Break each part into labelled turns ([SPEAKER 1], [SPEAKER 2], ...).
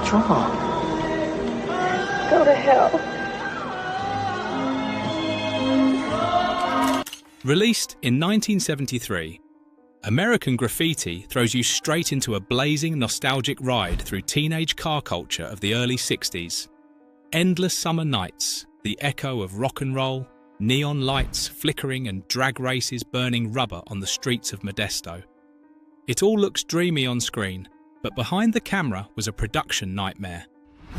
[SPEAKER 1] What's wrong?
[SPEAKER 2] Go to hell.
[SPEAKER 3] Released in 1973, American Graffiti throws you straight into a blazing, nostalgic ride through teenage car culture of the early 60s. Endless summer nights, the echo of rock and roll, neon lights flickering and drag races burning rubber on the streets of Modesto. It all looks dreamy on screen, but behind the camera was a production nightmare.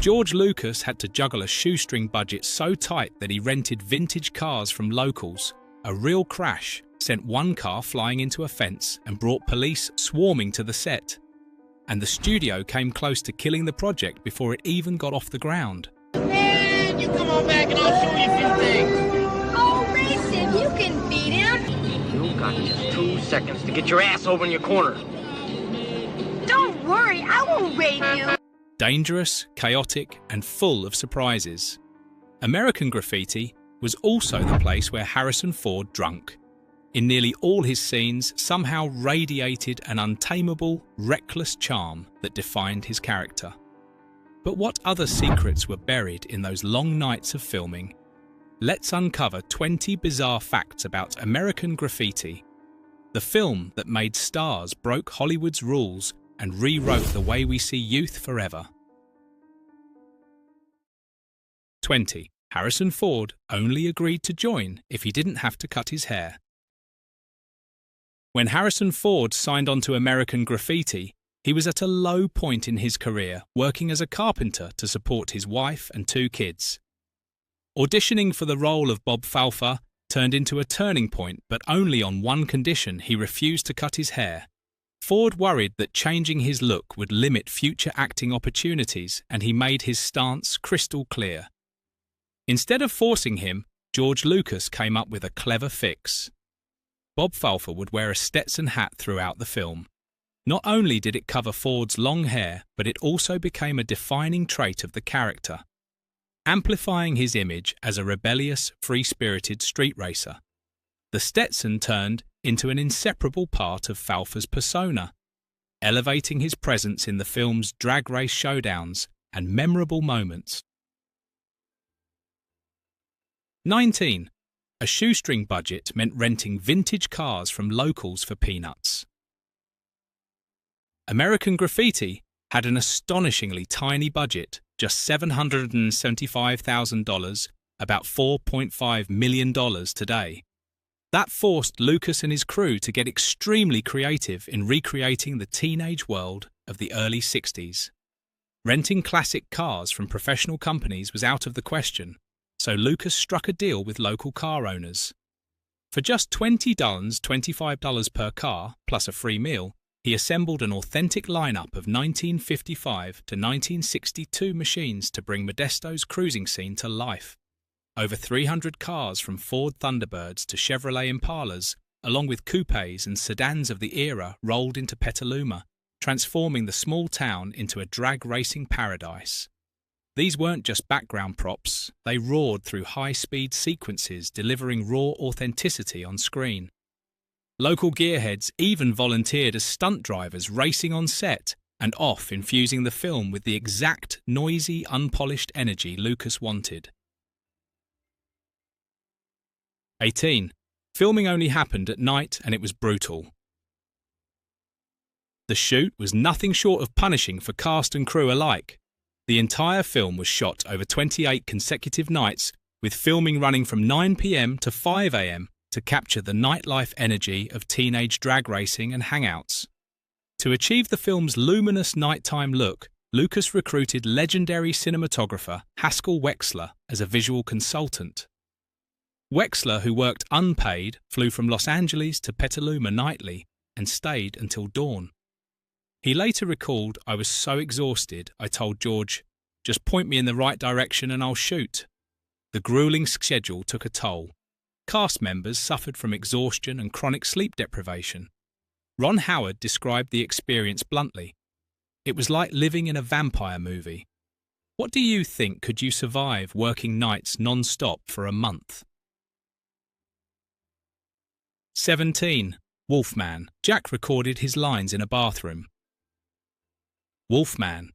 [SPEAKER 3] George Lucas had to juggle a shoestring budget so tight that he rented vintage cars from locals. A real crash sent one car flying into a fence and brought police swarming to the set. And the studio came close to killing the project before it even got off the ground.
[SPEAKER 4] Man, you come on back and I'll show you a few things.
[SPEAKER 5] Oh, race him. You can beat him.
[SPEAKER 4] You got just 2 seconds to get your ass over in your corner.
[SPEAKER 5] Don't worry. I won't rape you.
[SPEAKER 3] Dangerous, chaotic, and full of surprises. American Graffiti was also the place where Harrison Ford drunk. In nearly all his scenes, somehow radiated an untamable, reckless charm that defined his character. But what other secrets were buried in those long nights of filming? Let's uncover 20 bizarre facts about American Graffiti, the film that made stars broke Hollywood's rules and rewrote the way we see youth forever. 20. Harrison Ford only agreed to join if he didn't have to cut his hair. When Harrison Ford signed on to American Graffiti, he was at a low point in his career, working as a carpenter to support his wife and 2 kids. Auditioning for the role of Bob Falfa turned into a turning point, but only on one condition: he refused to cut his hair. Ford worried that changing his look would limit future acting opportunities, and he made his stance crystal clear. Instead of forcing him, George Lucas came up with a clever fix. Bob Falfa would wear a Stetson hat throughout the film. Not only did it cover Ford's long hair, but it also became a defining trait of the character, amplifying his image as a rebellious, free-spirited street racer. The Stetson turned into an inseparable part of Falfa's persona, elevating his presence in the film's drag race showdowns and memorable moments. 19. A shoestring budget meant renting vintage cars from locals for peanuts. American Graffiti had an astonishingly tiny budget, just $775,000, about $4.5 million today. That forced Lucas and his crew to get extremely creative in recreating the teenage world of the early 60s. Renting classic cars from professional companies was out of the question, so Lucas struck a deal with local car owners. For just $20, $25 per car, plus a free meal, he assembled an authentic lineup of 1955 to 1962 machines to bring Modesto's cruising scene to life. Over 300 cars from Ford Thunderbirds to Chevrolet Impalas, along with coupes and sedans of the era, rolled into Petaluma, transforming the small town into a drag racing paradise. These weren't just background props, they roared through high-speed sequences, delivering raw authenticity on screen. Local gearheads even volunteered as stunt drivers, racing on set and off, infusing the film with the exact noisy, unpolished energy Lucas wanted. 18. Filming only happened at night and it was brutal. The shoot was nothing short of punishing for cast and crew alike. The entire film was shot over 28 consecutive nights, with filming running from 9 p.m. to 5 a.m. to capture the nightlife energy of teenage drag racing and hangouts. To achieve the film's luminous nighttime look, Lucas recruited legendary cinematographer Haskell Wexler as a visual consultant. Wexler, who worked unpaid, flew from Los Angeles to Petaluma nightly and stayed until dawn. He later recalled, "I was so exhausted, I told George, just point me in the right direction and I'll shoot." The grueling schedule took a toll. Cast members suffered from exhaustion and chronic sleep deprivation. Ron Howard described the experience bluntly. "It was like living in a vampire movie." What do you think? Could you survive working nights non-stop for a month? 17. Wolfman. Jack recorded his lines in a bathroom. Wolfman.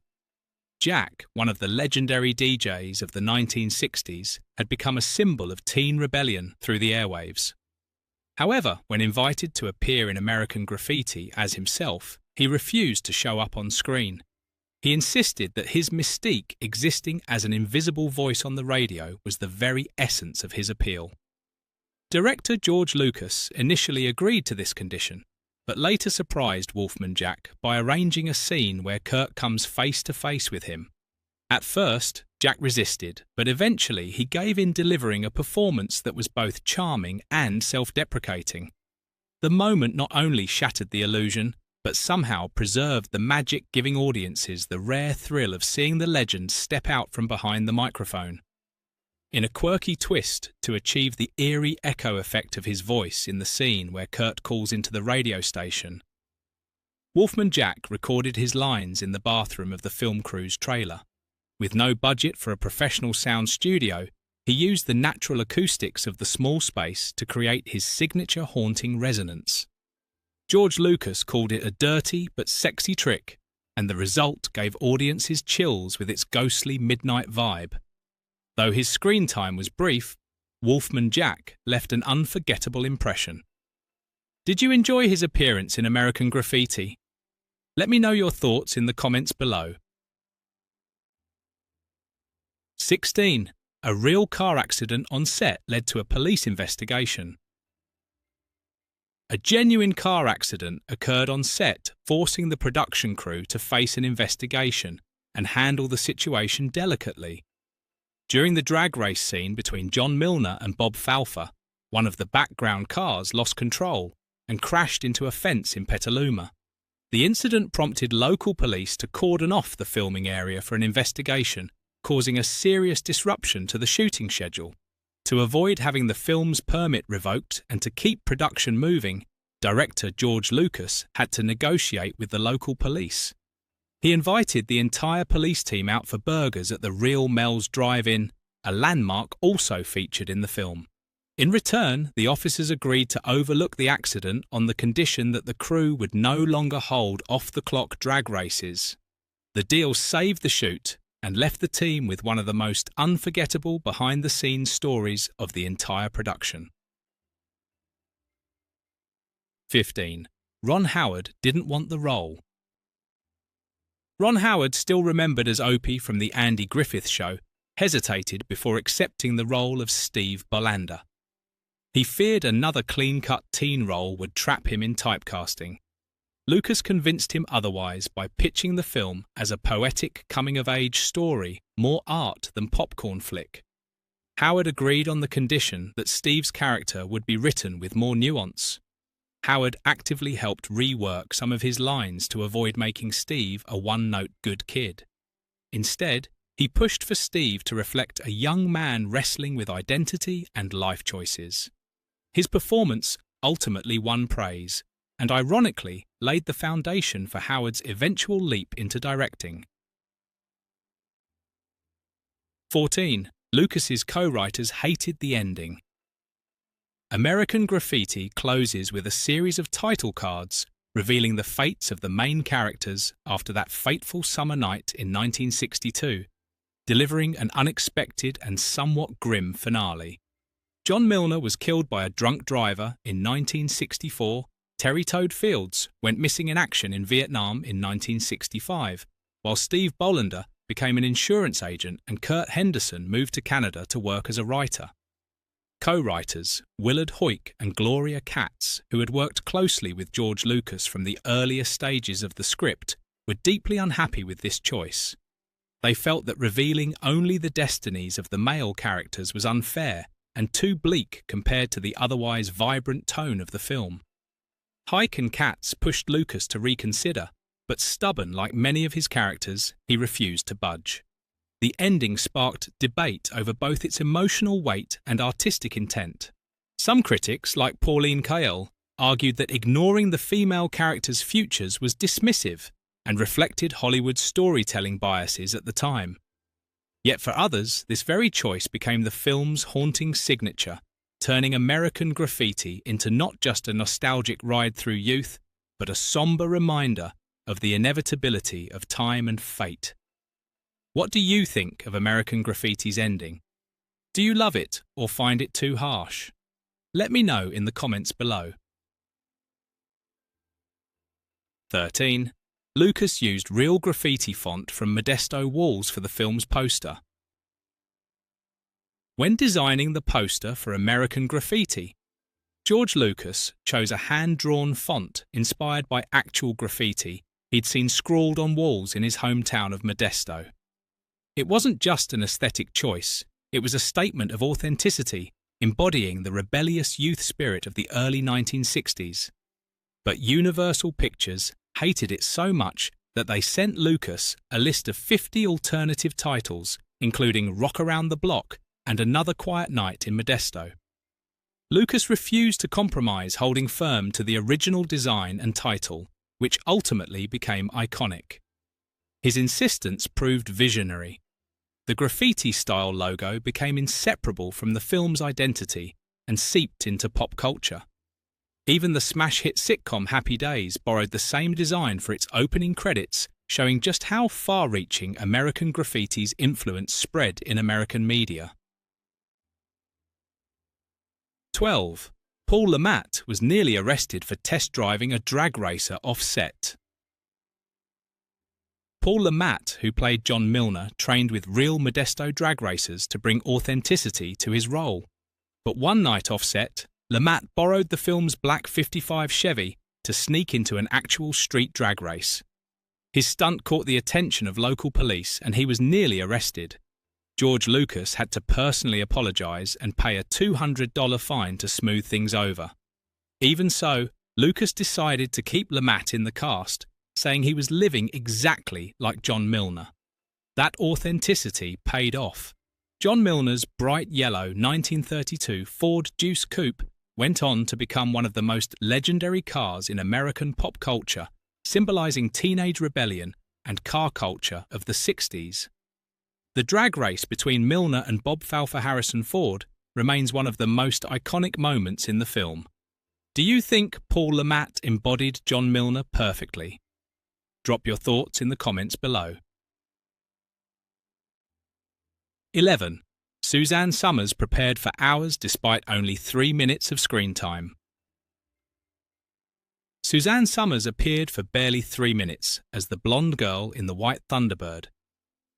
[SPEAKER 3] Jack, one of the legendary DJs of the 1960s, had become a symbol of teen rebellion through the airwaves. However, when invited to appear in American Graffiti as himself, he refused to show up on screen. He insisted that his mystique existing as an invisible voice on the radio was the very essence of his appeal. Director George Lucas initially agreed to this condition, but later surprised Wolfman Jack by arranging a scene where Kurt comes face to face with him. At first, Jack resisted, but eventually he gave in, delivering a performance that was both charming and self-deprecating. The moment not only shattered the illusion, but somehow preserved the magic, giving audiences the rare thrill of seeing the legend step out from behind the microphone. In a quirky twist to achieve the eerie echo effect of his voice in the scene where Kurt calls into the radio station, Wolfman Jack recorded his lines in the bathroom of the film crew's trailer. With no budget for a professional sound studio, he used the natural acoustics of the small space to create his signature haunting resonance. George Lucas called it a dirty but sexy trick, and the result gave audiences chills with its ghostly midnight vibe. Though his screen time was brief, Wolfman Jack left an unforgettable impression. Did you enjoy his appearance in American Graffiti? Let me know your thoughts in the comments below. 16. A real car accident on set led to a police investigation. A genuine car accident occurred on set, forcing the production crew to face an investigation and handle the situation delicately. During the drag race scene between John Milner and Bob Falfer, one of the background cars lost control and crashed into a fence in Petaluma. The incident prompted local police to cordon off the filming area for an investigation, causing a serious disruption to the shooting schedule. To avoid having the film's permit revoked and to keep production moving, director George Lucas had to negotiate with the local police. He invited the entire police team out for burgers at the Real Mel's Drive-In, a landmark also featured in the film. In return, the officers agreed to overlook the accident on the condition that the crew would no longer hold off-the-clock drag races. The deal saved the shoot and left the team with one of the most unforgettable behind-the-scenes stories of the entire production. 15. Ron Howard didn't want the role. Ron Howard, still remembered as Opie from The Andy Griffith Show, hesitated before accepting the role of Steve Bolander. He feared another clean-cut teen role would trap him in typecasting. Lucas convinced him otherwise by pitching the film as a poetic coming-of-age story, more art than popcorn flick. Howard agreed on the condition that Steve's character would be written with more nuance. Howard actively helped rework some of his lines to avoid making Steve a one-note good kid. Instead, he pushed for Steve to reflect a young man wrestling with identity and life choices. His performance ultimately won praise, and ironically laid the foundation for Howard's eventual leap into directing. 14. Lucas's co-writers hated the ending. American Graffiti closes with a series of title cards revealing the fates of the main characters after that fateful summer night in 1962, delivering an unexpected and somewhat grim finale. John Milner was killed by a drunk driver in 1964. Terry Toad Fields went missing in action in Vietnam in 1965, while Steve Bolander became an insurance agent and Kurt Henderson moved to Canada to work as a writer. Co-writers Willard Hoyk and Gloria Katz, who had worked closely with George Lucas from the earlier stages of the script, were deeply unhappy with this choice. They felt that revealing only the destinies of the male characters was unfair and too bleak compared to the otherwise vibrant tone of the film. Hoyk and Katz pushed Lucas to reconsider, but stubborn like many of his characters, he refused to budge. The ending sparked debate over both its emotional weight and artistic intent. Some critics, like Pauline Kael, argued that ignoring the female characters' futures was dismissive and reflected Hollywood's storytelling biases at the time. Yet for others, this very choice became the film's haunting signature, turning American Graffiti into not just a nostalgic ride through youth, but a somber reminder of the inevitability of time and fate. What do you think of American Graffiti's ending? Do you love it or find it too harsh? Let me know in the comments below. 13. Lucas used real graffiti font from Modesto walls for the film's poster. When designing the poster for American Graffiti, George Lucas chose a hand-drawn font inspired by actual graffiti he'd seen scrawled on walls in his hometown of Modesto. It wasn't just an aesthetic choice, it was a statement of authenticity, embodying the rebellious youth spirit of the early 1960s. But Universal Pictures hated it so much that they sent Lucas a list of 50 alternative titles, including Rock Around the Block and Another Quiet Night in Modesto. Lucas refused to compromise, holding firm to the original design and title, which ultimately became iconic. His insistence proved visionary. The graffiti-style logo became inseparable from the film's identity and seeped into pop culture. Even the smash hit sitcom Happy Days borrowed the same design for its opening credits, showing just how far-reaching American Graffiti's influence spread in American media. 12. Paul Le Mat was nearly arrested for test driving a drag racer off-set. Paul Le Mat, who played John Milner, trained with real Modesto drag racers to bring authenticity to his role. But one night off-set, Le Mat borrowed the film's black 55 Chevy to sneak into an actual street drag race. His stunt caught the attention of local police and he was nearly arrested. George Lucas had to personally apologize and pay a $200 fine to smooth things over. Even so, Lucas decided to keep Le Mat in the cast, saying he was living exactly like John Milner. That authenticity paid off. John Milner's bright yellow 1932 Ford Deuce Coupe went on to become one of the most legendary cars in American pop culture, symbolizing teenage rebellion and car culture of the 60s. The drag race between Milner and Bob Falfa Harrison Ford remains one of the most iconic moments in the film. Do you think Paul Le Mat embodied John Milner perfectly? Drop your thoughts in the comments below. 11. Suzanne Somers prepared for hours despite only 3 minutes of screen time. Suzanne Somers appeared for barely 3 minutes as the blonde girl in The White Thunderbird,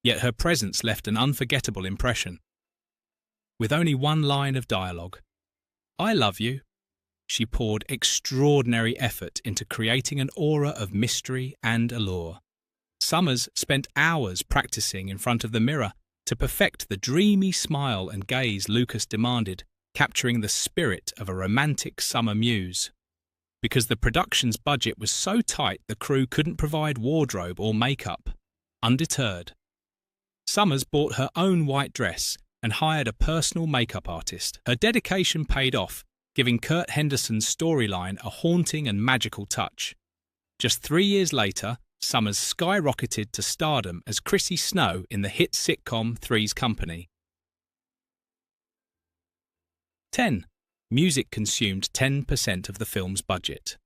[SPEAKER 3] yet her presence left an unforgettable impression. With only one line of dialogue, "I love you," she poured extraordinary effort into creating an aura of mystery and allure. Somers spent hours practicing in front of the mirror to perfect the dreamy smile and gaze Lucas demanded, capturing the spirit of a romantic summer muse. Because the production's budget was so tight the crew couldn't provide wardrobe or makeup. Undeterred, Somers bought her own white dress and hired a personal makeup artist. Her dedication paid off, giving Kurt Henderson's storyline a haunting and magical touch. Just 3 years later, Somers skyrocketed to stardom as Chrissy Snow in the hit sitcom Three's Company. 10. Music consumed 10% of the film's budget.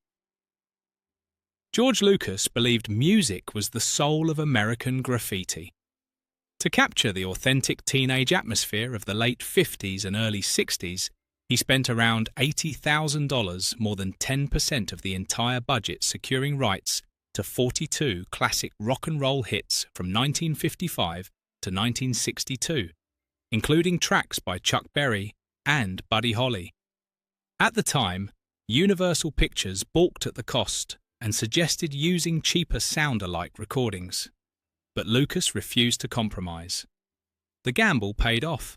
[SPEAKER 3] George Lucas believed music was the soul of American Graffiti. To capture the authentic teenage atmosphere of the late 50s and early 60s, he spent around $80,000, more than 10% of the entire budget, securing rights to 42 classic rock and roll hits from 1955 to 1962, including tracks by Chuck Berry and Buddy Holly. At the time, Universal Pictures balked at the cost and suggested using cheaper sound-alike recordings. But Lucas refused to compromise. The gamble paid off.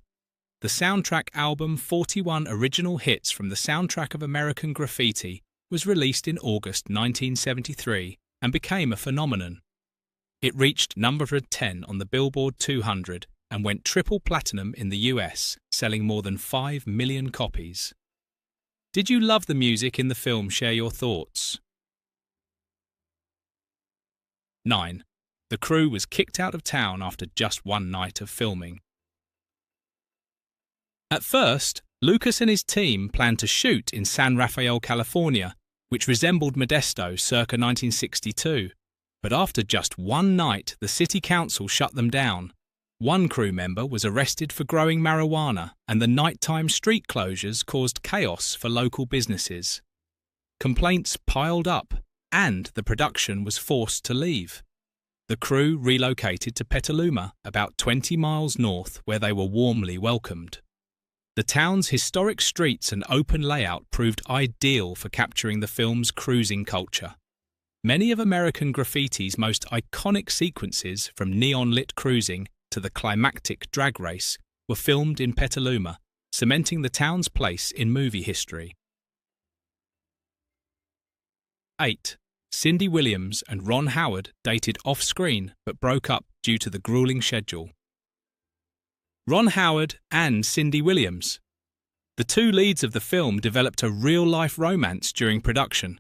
[SPEAKER 3] The soundtrack album 41 Original Hits from the Soundtrack of American Graffiti was released in August 1973 and became a phenomenon. It reached number 10 on the Billboard 200 and went triple platinum in the US, selling more than 5 million copies. Did you love the music in the film? Share your thoughts. 9. The crew was kicked out of town after just one night of filming. At first, Lucas and his team planned to shoot in San Rafael, California, which resembled Modesto circa 1962. But after just one night, the city council shut them down, One crew member was arrested for growing marijuana, and the nighttime street closures caused chaos for local businesses. Complaints piled up, and the production was forced to leave. The crew relocated to Petaluma, about 20 miles north, where they were warmly welcomed. The town's historic streets and open layout proved ideal for capturing the film's cruising culture. Many of American Graffiti's most iconic sequences, from neon-lit cruising to the climactic drag race, were filmed in Petaluma, cementing the town's place in movie history. 8. Cindy Williams and Ron Howard dated off-screen but broke up due to the grueling schedule. Ron Howard and Cindy Williams. The two leads of the film developed a real-life romance during production.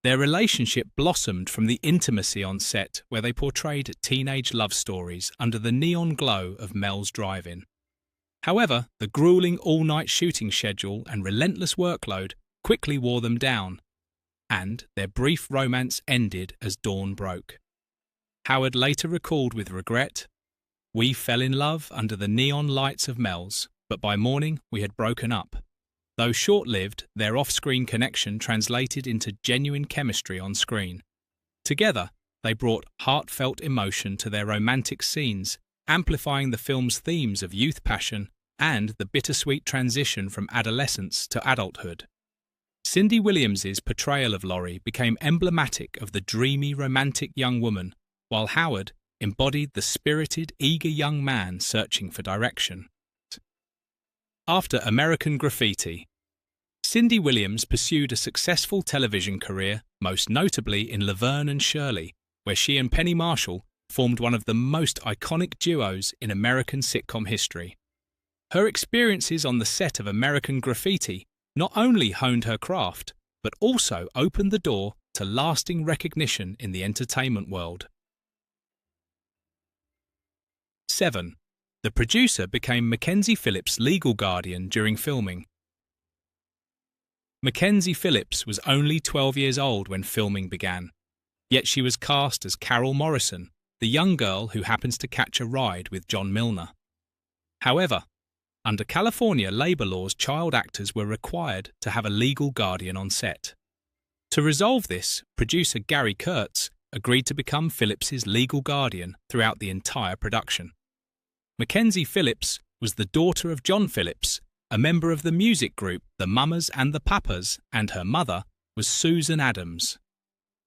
[SPEAKER 3] Their relationship blossomed from the intimacy on set, where they portrayed teenage love stories under the neon glow of Mel's Drive-In. However, the grueling all-night shooting schedule and relentless workload quickly wore them down, and their brief romance ended as dawn broke. Howard later recalled with regret, "We fell in love under the neon lights of Mel's, but by morning we had broken up." Though short-lived, their off-screen connection translated into genuine chemistry on screen. Together, they brought heartfelt emotion to their romantic scenes, amplifying the film's themes of youth passion and the bittersweet transition from adolescence to adulthood. Cindy Williams's portrayal of Laurie became emblematic of the dreamy, romantic young woman, while Howard embodied the spirited, eager young man searching for direction. After American Graffiti, Cindy Williams pursued a successful television career, most notably in Laverne and Shirley, where she and Penny Marshall formed one of the most iconic duos in American sitcom history. Her experiences on the set of American Graffiti not only honed her craft, but also opened the door to lasting recognition in the entertainment world. 7. The producer became Mackenzie Phillips' legal guardian during filming. Mackenzie Phillips was only 12 years old when filming began, yet she was cast as Carol Morrison, the young girl who happens to catch a ride with John Milner. However, under California labor laws, child actors were required to have a legal guardian on set. To resolve this, producer Gary Kurtz agreed to become Phillips's legal guardian throughout the entire production. Mackenzie Phillips was the daughter of John Phillips, a member of the music group The Mamas and the Papas, and her mother was Susan Adams.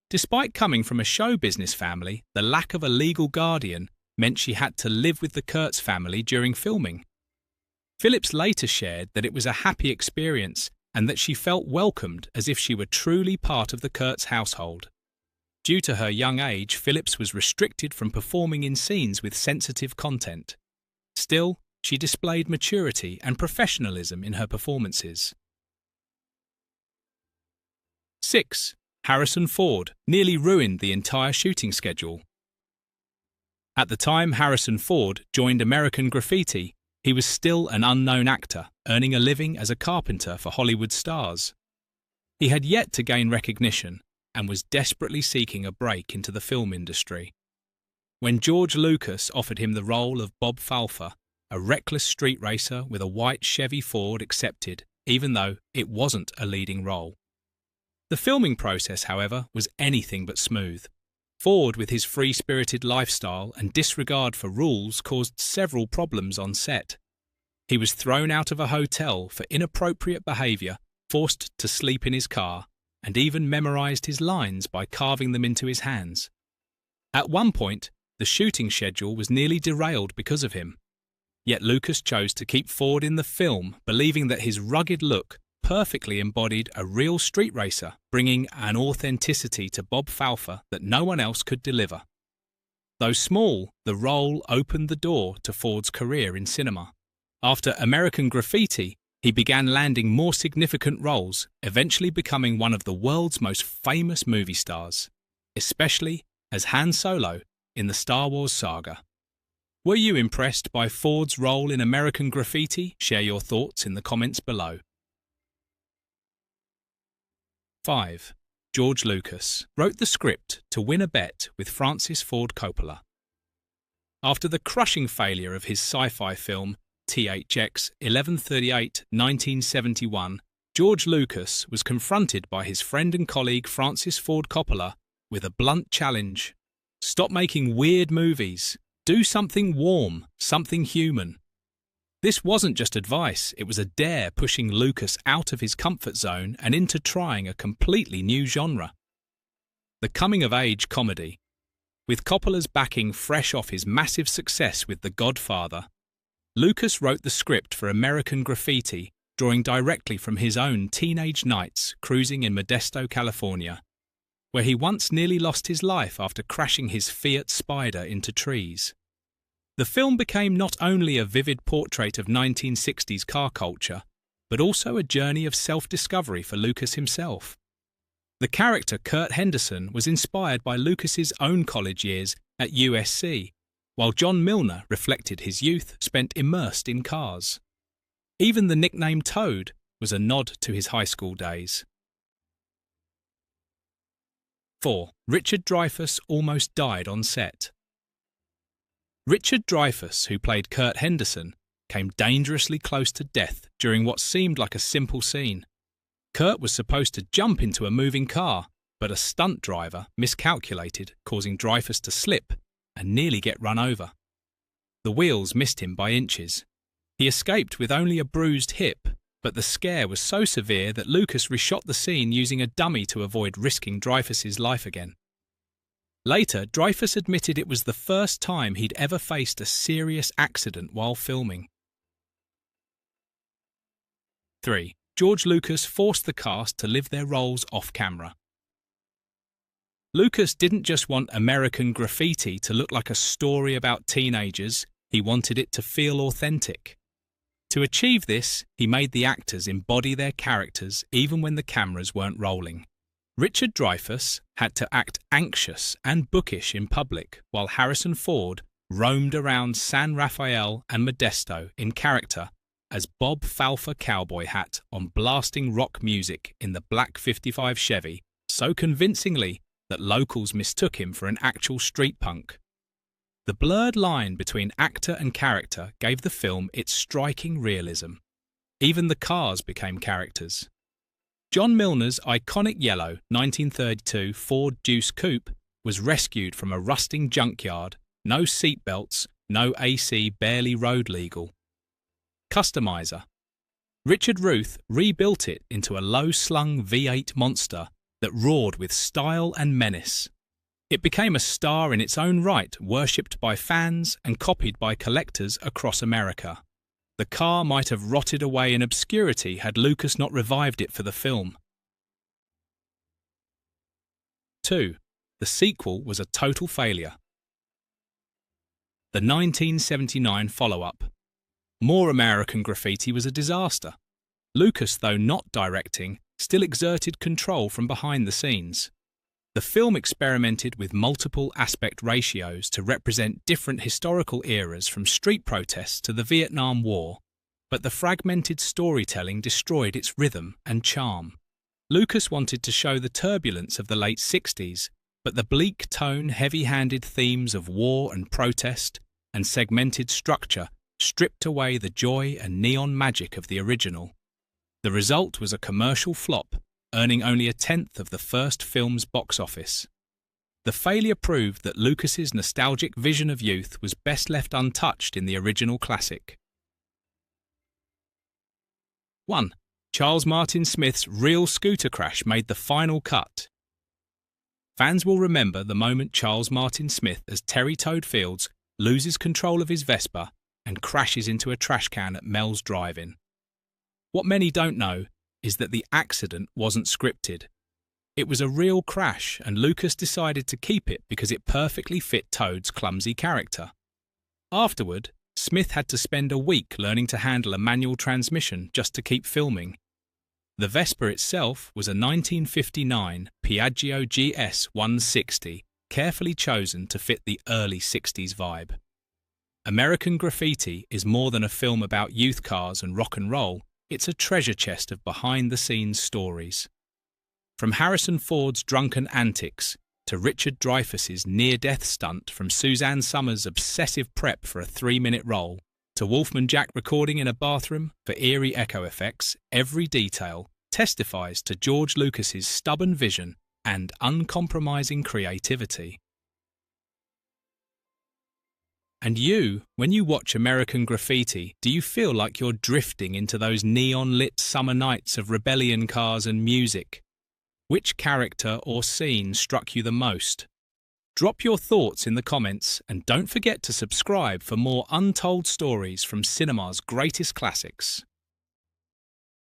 [SPEAKER 3] Despite coming from a show business family, the lack of a legal guardian meant she had to live with the Kurtz family during filming. Phillips later shared that it was a happy experience and that she felt welcomed as if she were truly part of the Kurtz household. Due to her young age, Phillips was restricted from performing in scenes with sensitive content. Still, she displayed maturity and professionalism in her performances. 6. Harrison Ford nearly ruined the entire shooting schedule. At the time Harrison Ford joined American Graffiti, he was still an unknown actor, earning a living as a carpenter for Hollywood stars. He had yet to gain recognition and was desperately seeking a break into the film industry. When George Lucas offered him the role of Bob Falfa, a reckless street racer with a white Chevy Ford, accepted, even though it wasn't a leading role. The filming process, however, was anything but smooth. Ford, with his free-spirited lifestyle and disregard for rules, caused several problems on set. He was thrown out of a hotel for inappropriate behaviour, forced to sleep in his car, and even memorised his lines by carving them into his hands. At one point, the shooting schedule was nearly derailed because of him. Yet Lucas chose to keep Ford in the film, believing that his rugged look perfectly embodied a real street racer, bringing an authenticity to Bob Falfa that no one else could deliver. Though small, the role opened the door to Ford's career in cinema. After American Graffiti, he began landing more significant roles, eventually becoming one of the world's most famous movie stars, especially as Han Solo in the Star Wars saga. Were you impressed by Ford's role in American Graffiti? Share your thoughts in the comments below. 5. George Lucas wrote the script to win a bet with Francis Ford Coppola. After the crushing failure of his sci-fi film THX 1138 1971, George Lucas was confronted by his friend and colleague Francis Ford Coppola with a blunt challenge. Stop making weird movies. Do something warm, something human. This wasn't just advice, it was a dare pushing Lucas out of his comfort zone and into trying a completely new genre. The coming-of-age comedy. With Coppola's backing fresh off his massive success with The Godfather, Lucas wrote the script for American Graffiti, drawing directly from his own teenage nights cruising in Modesto, California, where he once nearly lost his life after crashing his Fiat Spider into trees. The film became not only a vivid portrait of 1960s car culture, but also a journey of self-discovery for Lucas himself. The character Kurt Henderson was inspired by Lucas's own college years at USC, while John Milner reflected his youth spent immersed in cars. Even the nickname Toad was a nod to his high school days. 4. Richard Dreyfuss almost died on set. Richard Dreyfuss, who played Kurt Henderson, came dangerously close to death during what seemed like a simple scene. Kurt was supposed to jump into a moving car, but a stunt driver miscalculated, causing Dreyfuss to slip and nearly get run over. The wheels missed him by inches. He escaped with only a bruised hip, but the scare was so severe that Lucas reshot the scene using a dummy to avoid risking Dreyfuss's life again. Later, Dreyfuss admitted it was the first time he'd ever faced a serious accident while filming. 3. George Lucas forced the cast to live their roles off-camera. Lucas didn't just want American Graffiti to look like a story about teenagers, he wanted it to feel authentic. To achieve this, he made the actors embody their characters even when the cameras weren't rolling. Richard Dreyfuss had to act anxious and bookish in public, while Harrison Ford roamed around San Rafael and Modesto in character as Bob Falfa Cowboy Hat on blasting rock music in the black 55 Chevy so convincingly that locals mistook him for an actual street punk. The blurred line between actor and character gave the film its striking realism. Even the cars became characters. John Milner's iconic yellow 1932 Ford Deuce Coupe was rescued from a rusting junkyard, no seatbelts, no AC, barely road legal. Customizer. Richard Ruth rebuilt it into a low-slung V8 monster that roared with style and menace. It became a star in its own right, worshipped by fans and copied by collectors across America. The car might have rotted away in obscurity had Lucas not revived it for the film. 2. The sequel was a total failure. The 1979 follow-up. More American Graffiti was a disaster. Lucas, though not directing, still exerted control from behind the scenes. The film experimented with multiple aspect ratios to represent different historical eras from street protests to the Vietnam War, but the fragmented storytelling destroyed its rhythm and charm. Lucas wanted to show the turbulence of the late 60s, but the bleak tone, heavy-handed themes of war and protest and segmented structure stripped away the joy and neon magic of the original. The result was a commercial flop, earning only a tenth of the first film's box office. The failure proved that Lucas's nostalgic vision of youth was best left untouched in the original classic. 1. Charles Martin Smith's real scooter crash made the final cut. Fans will remember the moment Charles Martin Smith as Terry Toad Fields loses control of his Vespa and crashes into a trash can at Mel's Drive-In. What many don't know is that the accident wasn't scripted. It was a real crash, and Lucas decided to keep it because it perfectly fit Toad's clumsy character. Afterward, Smith had to spend a week learning to handle a manual transmission just to keep filming. The Vespa itself was a 1959 Piaggio GS 160, carefully chosen to fit the early 60s vibe. American Graffiti is more than a film about youth cars and rock and roll. It's a treasure chest of behind-the-scenes stories. From Harrison Ford's drunken antics to Richard Dreyfuss's near-death stunt, from Suzanne Summers' obsessive prep for a 3-minute role, to Wolfman Jack recording in a bathroom for eerie echo effects, every detail testifies to George Lucas's stubborn vision and uncompromising creativity. And you, when you watch American Graffiti, do you feel like you're drifting into those neon-lit summer nights of rebellion cars and music? Which character or scene struck you the most? Drop your thoughts in the comments, and don't forget to subscribe for more untold stories from cinema's greatest classics.